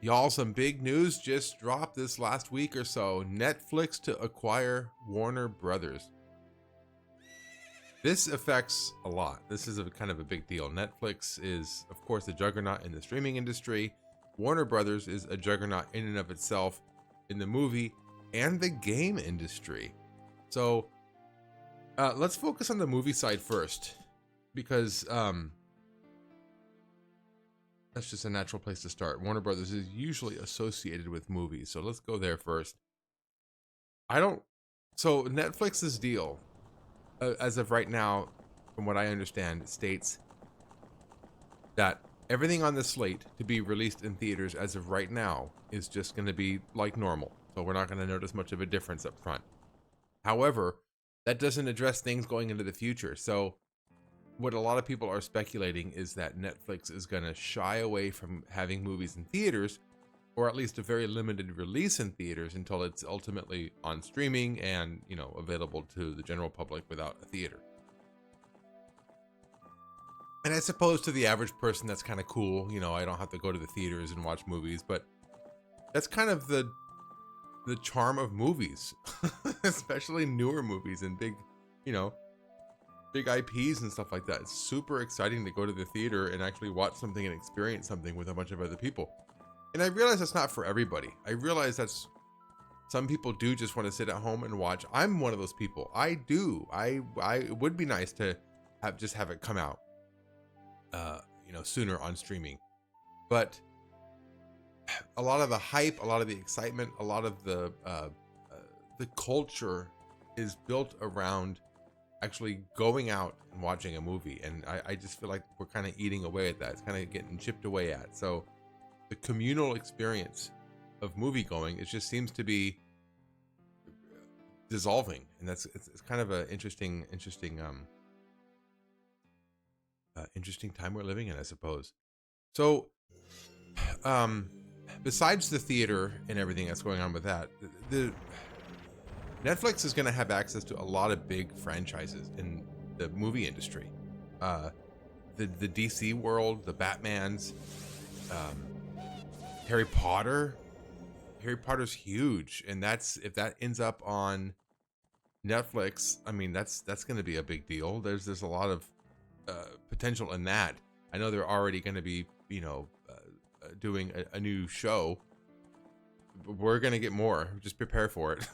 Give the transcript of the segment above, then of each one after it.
Y'all, some big news just dropped this last week or so. Netflix to acquire Warner Brothers. This affects a lot. This is a kind of a big deal. Netflix is, of course, a juggernaut in the streaming industry. Warner Brothers is a juggernaut in and of itself in the movie and the game industry. So let's focus on the movie side first, because that's just a natural place to start. Warner Brothers is usually associated with movies, so let's go there first. So Netflix's deal, as of right now, from what I understand, states that everything on the slate to be released in theaters as of right now is just going to be like normal. So we're not going to notice much of a difference up front. However, that doesn't address things going into the future. So what a lot of people are speculating is that Netflix is going to shy away from having movies in theaters, or at least a very limited release in theaters, until it's ultimately on streaming and, available to the general public without a theater. And I suppose to the average person, that's kind of cool. I don't have to go to the theaters and watch movies, but that's kind of the charm of movies, especially newer movies and big IPs and stuff like that. It's super exciting to go to the theater and actually watch something and experience something with a bunch of other people. And I realize that's not for everybody. I realize that's some people do just want to sit at home and watch. I'm one of those people. I do. It would be nice to have it come out, sooner on streaming. But a lot of the hype, a lot of the excitement, a lot of the culture is built around actually going out and watching a movie, and I just feel like we're kind of eating away at that. It's kind of getting chipped away at. So the communal experience of movie going, it just seems to be dissolving, and it's kind of an interesting time we're living in, I suppose. So besides the theater and everything that's going on with that, the Netflix is going to have access to a lot of big franchises in the movie industry. The DC world, the Batmans, Harry Potter. Harry Potter's huge, and if that ends up on Netflix, I mean that's going to be a big deal. There's a lot of potential in that. I know they're already going to be doing a new show. We're gonna get more. Just prepare for it.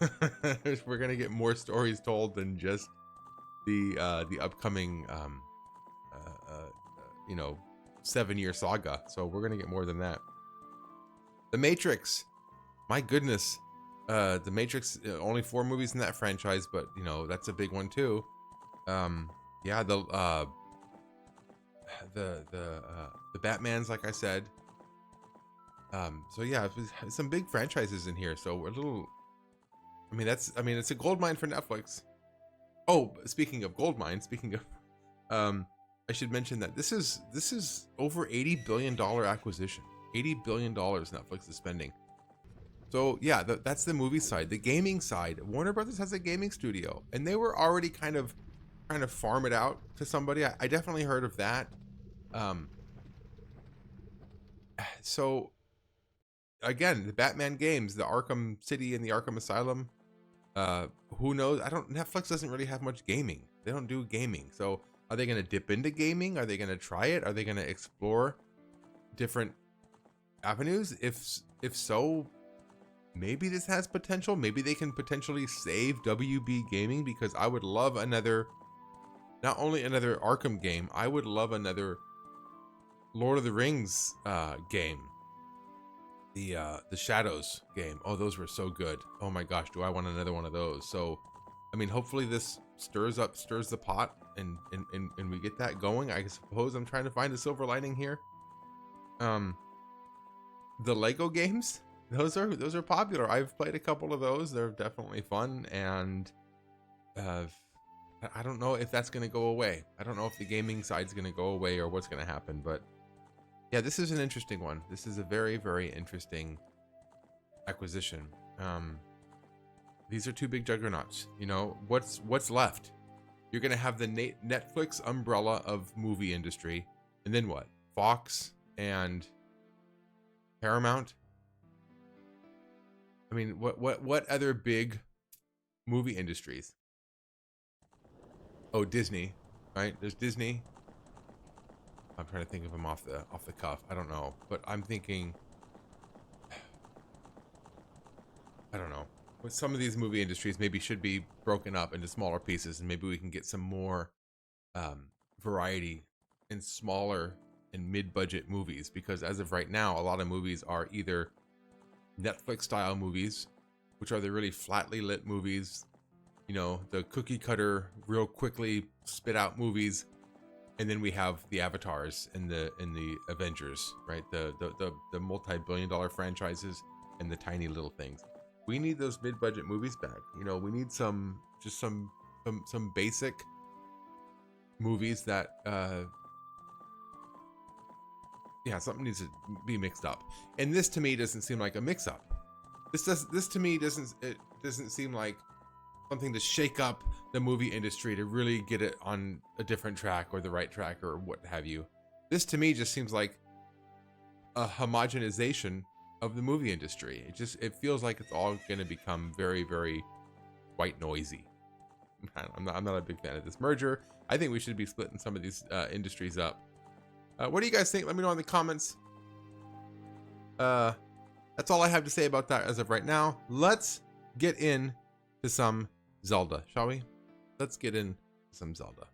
We're gonna get more stories told than just the upcoming 7-year saga. So we're gonna get more than that. The Matrix, my goodness, the Matrix, only 4 movies in that franchise, but that's a big one too. The Batmans, like I said. So yeah, some big franchises in here. So we're a little. It's a gold mine for Netflix. Oh, speaking of gold mine, I should mention that this is over $80 billion acquisition. $80 billion Netflix is spending. So yeah, that's the movie side. The gaming side, Warner Brothers has a gaming studio, and they were already kind of trying to farm it out to somebody. I definitely heard of that. So again, the Batman games, the Arkham City and the Arkham Asylum, who knows? Netflix doesn't really have much gaming. They don't do gaming. So are they going to dip into gaming? Are they going to try it? Are they going to explore different avenues? If so, maybe this has potential. Maybe they can potentially save WB Gaming, because I would love not only another Arkham game, I would love another Lord of the Rings game. The Shadows game. Oh, those were so good. Oh my gosh, do I want another one of those? So, hopefully this stirs the pot and we get that going. I suppose I'm trying to find a silver lining here. The Lego games, those are popular. I've played a couple of those. They're definitely fun, and I don't know if that's going to go away. I don't know if the gaming side's going to go away or what's going to happen, but yeah, this is an interesting one. This is a very, very interesting acquisition. These are 2 big juggernauts. What's left? You're gonna have the Netflix umbrella of movie industry, and then what? Fox and Paramount. I mean, what other big movie industries? Oh, Disney, right? There's Disney. I'm trying to think of them off the cuff. I don't know, but I'm thinking, I don't know. With some of these movie industries, maybe should be broken up into smaller pieces, and maybe we can get some more variety in smaller and mid-budget movies. Because as of right now, a lot of movies are either Netflix-style movies, which are the really flatly lit movies, you know, the cookie cutter, real quickly spit out movies, and then we have the Avatars and the Avengers, right? The multi-billion-dollar franchises and the tiny little things. We need those mid-budget movies back. You know, we need some basic movies that yeah, something needs to be mixed up. And this to me doesn't seem like a mix-up. This to me doesn't seem like something to shake up the movie industry to really get it on a different track or the right track or what have you. This to me just seems like a homogenization of the movie industry. It feels like it's all going to become very, very white noisy. I'm not a big fan of this merger. I think we should be splitting some of these industries up. What do you guys think? Let me know in the comments. That's all I have to say about that as of right now. Let's get in to some Zelda, shall we? Let's get in some Zelda.